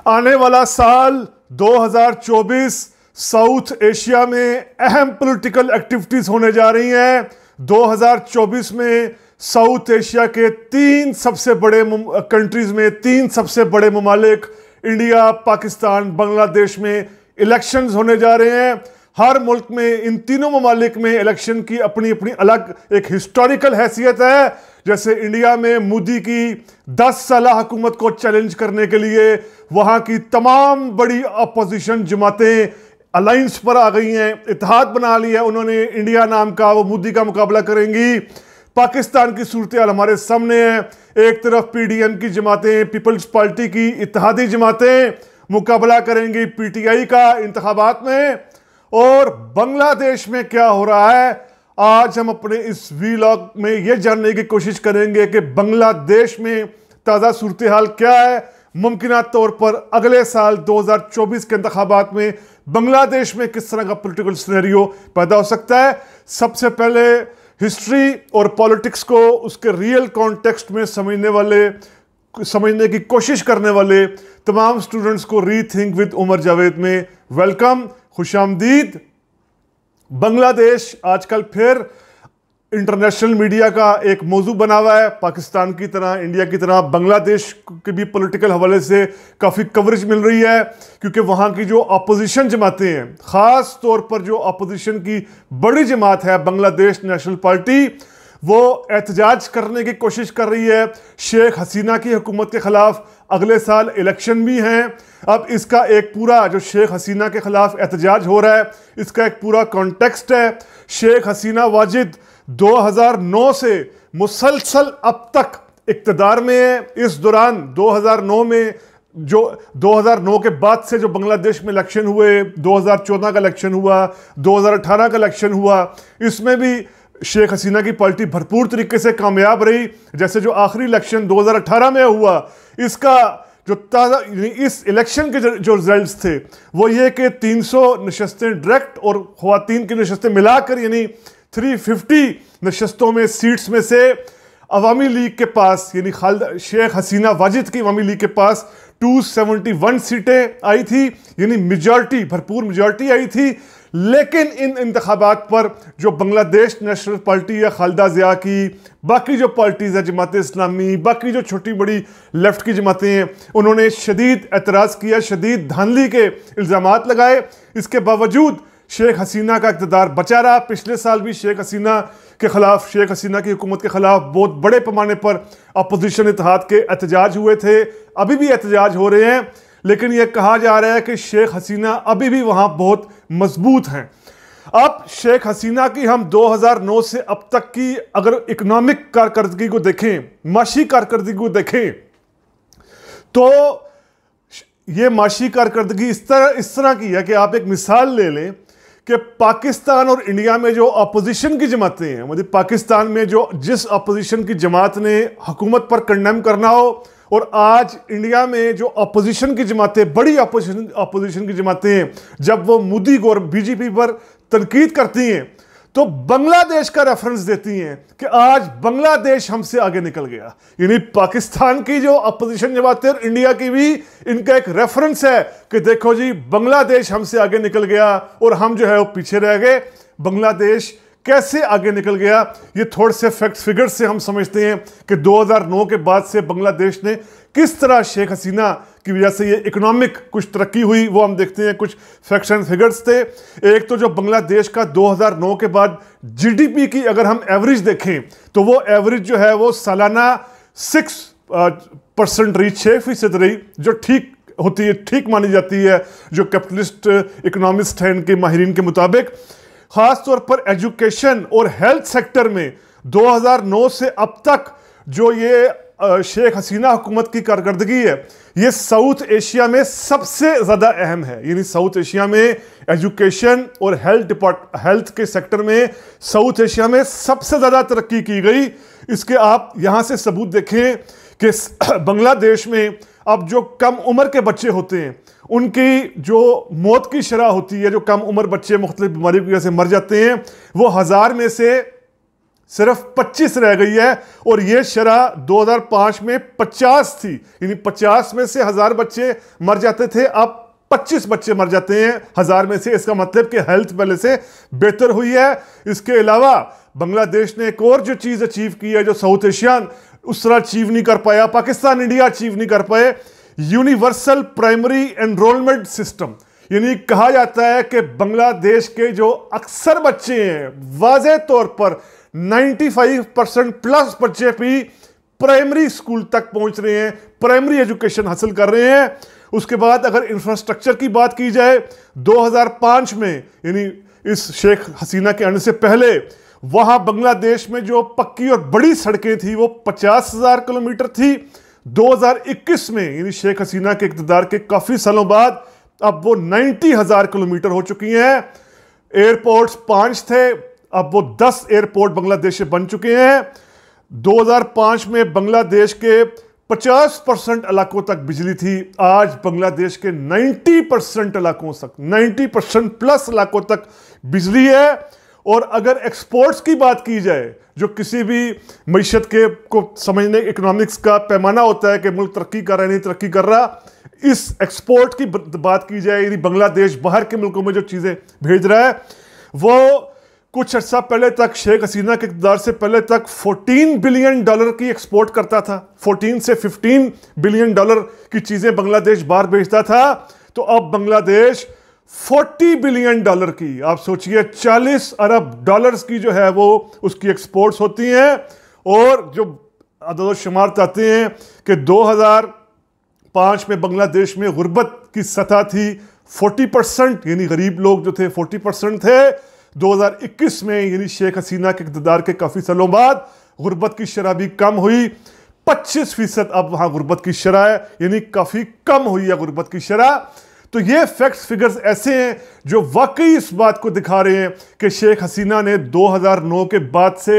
आने वाला साल 2024 साउथ एशिया में अहम पॉलिटिकल एक्टिविटीज होने जा रही हैं। 2024 में साउथ एशिया के तीन सबसे बड़े कंट्रीज में तीन सबसे बड़े ममालिक इंडिया, पाकिस्तान, बांग्लादेश में इलेक्शंस होने जा रहे हैं। हर मुल्क में इन तीनों ममालिक में इलेक्शन की अपनी अपनी अलग एक हिस्टोरिकल हैसियत है। जैसे इंडिया में मोदी की 10 साल हुकूमत को चैलेंज करने के लिए वहां की तमाम बड़ी अपोजिशन जमातें अलायंस पर आ गई हैं, इत्तेहाद बना लिया उन्होंने इंडिया नाम का, वो मोदी का मुकाबला करेंगी। पाकिस्तान की सूरत हाल हमारे सामने है। एक तरफ पीडीएम की जमातें, पीपल्स पार्टी की इत्तेहादी जमातें मुकाबला करेंगी पीटीआई का इंतखाबात में। और बांग्लादेश में क्या हो रहा है, आज हम अपने इस वीलॉग में यह जानने की कोशिश करेंगे कि बांग्लादेश में ताज़ा सूरत हाल क्या है। मुमकिन तौर पर अगले साल 2024 के इंतखाबात में बांग्लादेश में किस तरह का पॉलिटिकल सिनेरियो पैदा हो सकता है। सबसे पहले हिस्ट्री और पॉलिटिक्स को उसके रियल कॉन्टेक्स्ट में समझने की कोशिश करने वाले तमाम स्टूडेंट्स को रीथिंक विद उमर जावेद में वेलकम, खुशामदीद। बांग्लादेश आजकल फिर इंटरनेशनल मीडिया का एक मौजू बना हुआ है। पाकिस्तान की तरह, इंडिया की तरह बांग्लादेश के भी पॉलिटिकल हवाले से काफ़ी कवरेज मिल रही है, क्योंकि वहाँ की जो अपोजिशन जमातें हैं, ख़ास तौर पर जो अपोजिशन की बड़ी जमात है बांग्लादेश नेशनल पार्टी, वो एहतजाज करने की कोशिश कर रही है। शेख हसीना की हुकूमत के ख़िलाफ़ अगले साल इलेक्शन भी हैं। अब इसका एक पूरा जो शेख हसीना के ख़िलाफ़ एहतजाज हो रहा है, इसका एक पूरा कॉन्टेक्स्ट है। शेख हसीना वाजिद 2009 से मुसलसल अब तक इक़्तिदार में है। इस दौरान 2009 में जो 2009 के बाद से जो बांग्लादेश में इलेक्शन हुए, 2014 का इलेक्शन हुआ, 2018 का इलेक्शन हुआ, इसमें भी शेख हसीना की पार्टी भरपूर तरीके से कामयाब रही। जैसे जो आखिरी इलेक्शन 2018 में हुआ, इसका जो ताज़ा इस इलेक्शन के जो रिजल्ट्स थे वो ये कि 300 नशस्तें डायरेक्ट और ख़वातीन की नशस्तें मिलाकर यानी 350 नशस्तों में सीट्स में से अवामी लीग के पास यानी शेख हसीना वाजिद की अवामी लीग के पास 271 सीटें आई थी, यानी मेजॉरिटी, भरपूर मेजॉरिटी आई थी। लेकिन इन इंतखाबात पर जो बांग्लादेश नेशनल पार्टी या खालिदा ज़िया की बाकी जो पार्टीज़ हैं, जमात इस्लामी, बाकी जो छोटी बड़ी लेफ्ट की जमातें हैं, उन्होंने शदीद एतराज़ किया, शदीद धांधली के इल्ज़ामात लगाए। इसके बावजूद शेख हसीना का इक़्तिदार बचा रहा। पिछले साल भी शेख हसीना के ख़िलाफ़, शेख हसीना की हुकूमत के ख़िलाफ़ बहुत बड़े पैमाने पर अपोजिशन इत्तेहाद के एहतजाज हुए थे, अभी भी एहतजाज हो रहे हैं। लेकिन यह कहा जा रहा है कि शेख हसीना अभी भी वहाँ बहुत मजबूत हैं। अब शेख हसीना की हम 2009 से अब तक की अगर इकनॉमिक कारकर्दगी को देखें, माशी कारकर्दगी को देखें, तो ये माशी कारकर्दगी इस तरह की है कि आप एक मिसाल ले लें कि पाकिस्तान और इंडिया में जो अपोजिशन की जमातें हैं, मतलब पाकिस्तान में जो जिस अपोजिशन की जमात ने हुकूमत पर कंडेम करना हो, और आज इंडिया में जो अपोजिशन की जमातें, बड़ी अपोजिशन की जमातें हैं, जब वो मोदी और बीजेपी पर तनकीद करती हैं तो बांग्लादेश का रेफरेंस देती हैं कि आज बांग्लादेश हमसे आगे निकल गया। यानी पाकिस्तान की जो अपोजिशन जमातें और इंडिया की भी इनका एक रेफरेंस है कि देखो जी, बांग्लादेश हमसे आगे निकल गया और हम जो है वो पीछे रह गए। बांग्लादेश कैसे आगे निकल गया, ये थोड़े से फैक्ट फिगर्स से हम समझते हैं कि 2009 के बाद से बांग्लादेश ने किस तरह शेख हसीना की वजह से ये इकोनॉमिक कुछ तरक्की हुई, वो हम देखते हैं। कुछ फैक्ट्स एंड फिगर्स थे। एक तो जो बांग्लादेश का 2009 के बाद जीडीपी की अगर हम एवरेज देखें तो वो एवरेज जो है वो सालाना 6% रही, 6% रही, जो ठीक होती है, ठीक मानी जाती है जो कैपिटलिस्ट इकोनॉमिस्ट हैं इनके माहिरीन के मुताबिक। ख़ास तौर पर एजुकेशन और हेल्थ सेक्टर में 2009 से अब तक जो ये शेख हसीना हुकूमत की कारकर्दगी है, ये साउथ एशिया में सबसे ज़्यादा अहम है। यानी साउथ एशिया में एजुकेशन और हेल्थ के सेक्टर में साउथ एशिया में सबसे ज़्यादा तरक्की की गई। इसके आप यहाँ से सबूत देखें कि बांग्लादेश में अब जो कम उम्र के बच्चे होते हैं, उनकी जो मौत की शरह होती है, जो कम उम्र बच्चे मुख्तलिफ बीमारी की वजह से मर जाते हैं, वो 1000 में से सिर्फ 25 रह गई है। और यह शरह 2005 में 50 थी, यानी 50 में से 1000 बच्चे मर जाते थे, अब 25 बच्चे मर जाते हैं 1000 में से। इसका मतलब कि हेल्थ पहले से बेहतर हुई है। इसके अलावा बांग्लादेश ने एक और जो चीज अचीव की है, जो साउथ एशियन उस तरह अचीव नहीं कर पाया, पाकिस्तान इंडिया अचीव नहीं कर पाए, यूनिवर्सल प्राइमरी एनरोलमेंट सिस्टम। यानी कहा जाता है कि बांग्लादेश के जो अक्सर बच्चे हैं, वाज़ेह तौर पर 95% प्लस बच्चे भी प्राइमरी स्कूल तक पहुंच रहे हैं, प्राइमरी एजुकेशन हासिल कर रहे हैं। उसके बाद अगर इंफ्रास्ट्रक्चर की बात की जाए, 2005 में यानी इस शेख हसीना के आने से पहले वहां बांग्लादेश में जो पक्की और बड़ी सड़कें थी वो 50,000 किलोमीटर थी। 2021 में यानी शेख हसीना के इक़्तिदार के काफी सालों बाद अब वो 90,000 किलोमीटर हो चुकी हैं। एयरपोर्ट्स 5 थे, अब वो 10 एयरपोर्ट बांग्लादेश से बन चुके हैं। 2005 में बांग्लादेश के 50% इलाकों तक बिजली थी, आज बांग्लादेश के 90% इलाकों तक, 90% प्लस इलाकों तक बिजली है। और अगर एक्सपोर्ट्स की बात की जाए, जो किसी भी मईशत के को समझने इकोनॉमिक्स का पैमाना होता है कि मुल्क तरक्की कर रहा है नहीं तरक्की कर रहा, इस एक्सपोर्ट की बात की जाए, यानी बांग्लादेश बाहर के मुल्कों में जो चीज़ें भेज रहा है, वो कुछ अर्सा पहले तक, शेख हसीना के इक़्तिदार से पहले तक $14 बिलियन की एक्सपोर्ट करता था। 14 से 15 बिलियन डॉलर की चीज़ें बांग्लादेश बाहर भेजता था। तो अब बांग्लादेश $40 बिलियन की, आप सोचिए 40 अरब डॉलर्स की जो है वो उसकी एक्सपोर्ट्स होती हैं। और जो अदद शुमार आते हैं कि 2005 में बांग्लादेश में गुर्बत की सतह थी 40%, यानी गरीब लोग जो थे 40% थे। 2021 में यानी शेख हसीना के इक़्तिदार के काफ़ी सालों बाद गुर्बत की शरह भी कम हुई, 25% अब वहाँ गुर्बत की शरह है, यानी काफ़ी कम हुई है गुर्बत की शरह। तो ये फैक्ट्स फिगर्स ऐसे हैं जो वाकई इस बात को दिखा रहे हैं कि शेख हसीना ने 2009 के बाद से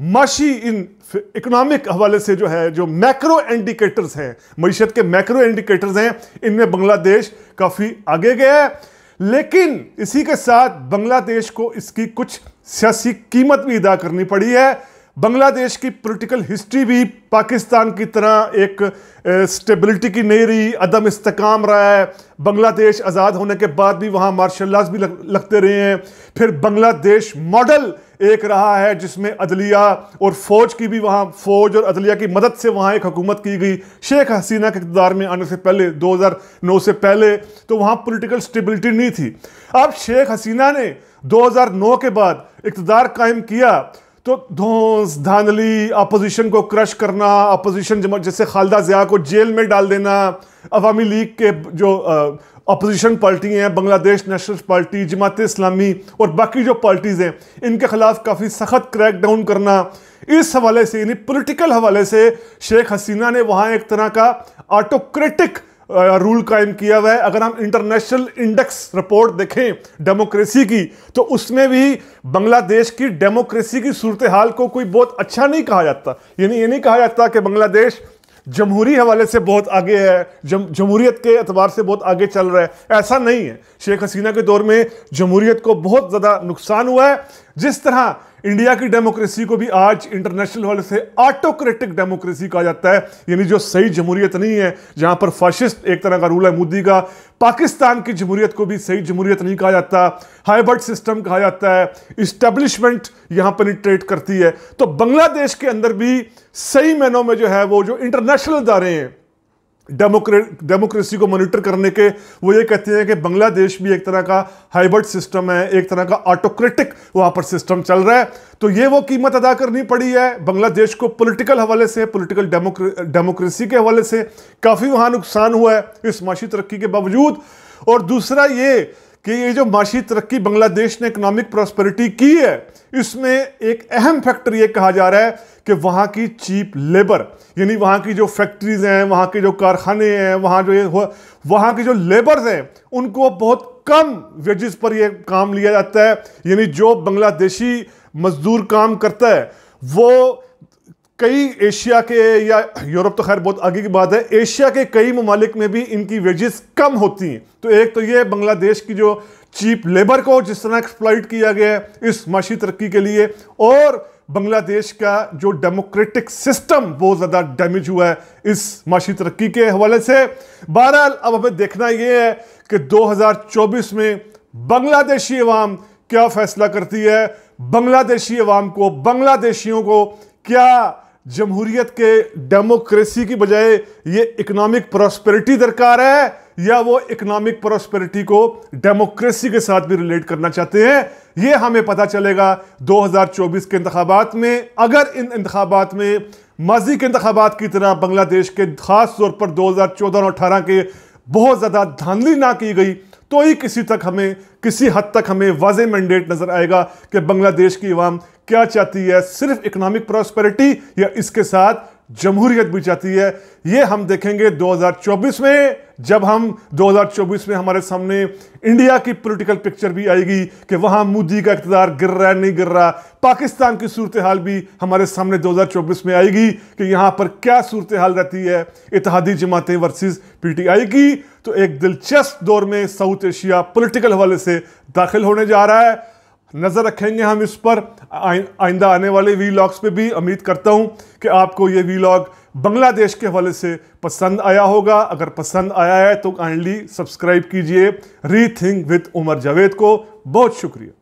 माशी इन इकोनॉमिक हवाले से जो है, जो मैक्रो इंडिकेटर्स हैं, मईशत के मैक्रो इंडिकेटर्स हैं, इनमें बांग्लादेश काफ़ी आगे गया है। लेकिन इसी के साथ बांग्लादेश को इसकी कुछ सियासी कीमत भी अदा करनी पड़ी है। बांग्लादेश की पॉलिटिकल हिस्ट्री भी पाकिस्तान की तरह एक स्टेबिलिटी की नहीं रही, अदम इस्तेकाम रहा है। बांग्लादेश आज़ाद होने के बाद भी वहाँ मार्शल लॉज भी लगते रहे हैं। फिर बांग्लादेश मॉडल एक रहा है जिसमें अदलिया और फौज की भी, वहाँ फौज और अदलिया की मदद से वहाँ एक हुकूमत की गई। शेख हसीना के इक़्तिदार में आने से पहले, 2009 से पहले, तो वहाँ पॉलिटिकल स्टेबिलिटी नहीं थी। अब शेख हसीना ने 2009 के बाद इक़्तिदार कायम किया तो धौंस धांधली, अपोजिशन को क्रश करना, अपोजिशन जैसे खालिदा ज़िया को जेल में डाल देना, अवामी लीग के जो अपोजिशन पार्टी हैं, बांग्लादेश नेशनल पार्टी, जमात इस्लामी और बाकी जो पार्टीज़ हैं, इनके खिलाफ काफ़ी सख्त क्रैकडाउन करना, इस हवाले से यानी पॉलिटिकल हवाले से शेख हसीना ने वहाँ एक तरह का ऑटोक्रेटिक रूल कायम किया हुआ है। अगर हम इंटरनेशनल इंडेक्स रिपोर्ट देखें डेमोक्रेसी की, तो उसमें भी बांग्लादेश की डेमोक्रेसी की सूरत हाल को कोई बहुत अच्छा नहीं कहा जाता। यानी ये नहीं कहा जाता कि बांग्लादेश जमहूरी हवाले से बहुत आगे है, जमहूरियत के एतबार से बहुत आगे चल रहा है, ऐसा नहीं है। शेख हसीना के दौर में जमहूरियत को बहुत ज़्यादा नुकसान हुआ है। जिस तरह इंडिया की डेमोक्रेसी को भी आज इंटरनेशनल हवाले से ऑटोक्रेटिक डेमोक्रेसी कहा जाता है, यानी जो सही जमहूरियत नहीं है, जहां पर फाशिस्ट एक तरह का रूल है मोदी का। पाकिस्तान की जमहूरियत को भी सही जमहूरियत नहीं कहा जाता, हाइब्रिड सिस्टम कहा जाता है, इस्टेब्लिशमेंट यहां पेनिट्रेट करती है। तो बांग्लादेश के अंदर भी सही मायनों में जो है वो जो इंटरनेशनल इदारे हैं डेमोक्रेसी को मॉनिटर करने के, वो ये कहते हैं कि बांग्लादेश भी एक तरह का हाइब्रिड सिस्टम है, एक तरह का ऑटोक्रेटिक वहां पर सिस्टम चल रहा है। तो ये वो कीमत अदा करनी पड़ी है बांग्लादेश को पॉलिटिकल हवाले से, पॉलिटिकल डेमोक्रेसी के हवाले से काफ़ी वहाँ नुकसान हुआ है इस माशी तरक्की के बावजूद। और दूसरा ये कि ये जो माशी तरक्की बांग्लादेश ने इकोनॉमिक प्रॉस्पेरिटी की है, इसमें एक अहम फैक्टर ये कहा जा रहा है कि वहाँ की चीप लेबर, यानी वहाँ की जो फैक्ट्रीज हैं, वहाँ के जो कारखाने हैं, वहाँ की जो लेबर्स हैं, उनको बहुत कम वेजेस पर ये काम लिया जाता है। यानी जो बांग्लादेशी मजदूर काम करता है वो कई एशिया के, या यूरोप तो खैर बहुत आगे की बात है, एशिया के कई ममालिक में भी इनकी वेजेस कम होती हैं। तो एक तो ये बांग्लादेश की जो चीप लेबर को जिस तरह एक्सप्लॉइट किया गया है इस माशी तरक्की के लिए, और बांग्लादेश का जो डेमोक्रेटिक सिस्टम बहुत ज्यादा डैमेज हुआ है इस माशी तरक्की के हवाले से। बहरहाल अब हमें देखना यह है कि 2024 में बांग्लादेशी अवाम क्या फैसला करती है। बांग्लादेशी अवाम को, बांग्लादेशियों को क्या जमहूरियत के, डेमोक्रेसी की बजाय ये इकोनॉमिक प्रॉस्पेरिटी दरकार है, या वो इकोनॉमिक प्रॉस्पेरिटी को डेमोक्रेसी के साथ भी रिलेट करना चाहते हैं। ये हमें पता चलेगा 2024 के इंतखाबात में। अगर इन इंतखाबात में माजी के इंतखाबात की तरह बांग्लादेश के खास तौर पर 2014 और 18 के बहुत ज़्यादा धांधली ना की गई तो ही किसी हद तक हमें वाज़ेह मैंडेट नजर आएगा कि बांग्लादेश की अवाम क्या चाहती है, सिर्फ इकोनॉमिक प्रॉस्पेरिटी या इसके साथ जमहूरियत भी चाहती है। ये हम देखेंगे 2024 में, जब हम 2024 में हमारे सामने इंडिया की पॉलिटिकल पिक्चर भी आएगी कि वहां मोदी का इक़्तिदार गिर रहा है नहीं गिर रहा। पाकिस्तान की सूरत हाल भी हमारे सामने 2024 में आएगी कि यहां पर क्या सूरत हाल रहती है इत्तेहादी जमातें वर्सेस पीटीआई की। तो एक दिलचस्प दौर में साउथ एशिया पॉलिटिकल हवाले से दाखिल होने जा रहा है। नजर रखेंगे हम इस पर आइंदा आने वाले वीलॉग्स पे भी। उम्मीद करता हूं कि आपको ये वीलॉग बांग्लादेश के हवाले से पसंद आया होगा। अगर पसंद आया है तो काइंडली सब्सक्राइब कीजिए रीथिंक विद उमर जावेद को। बहुत शुक्रिया।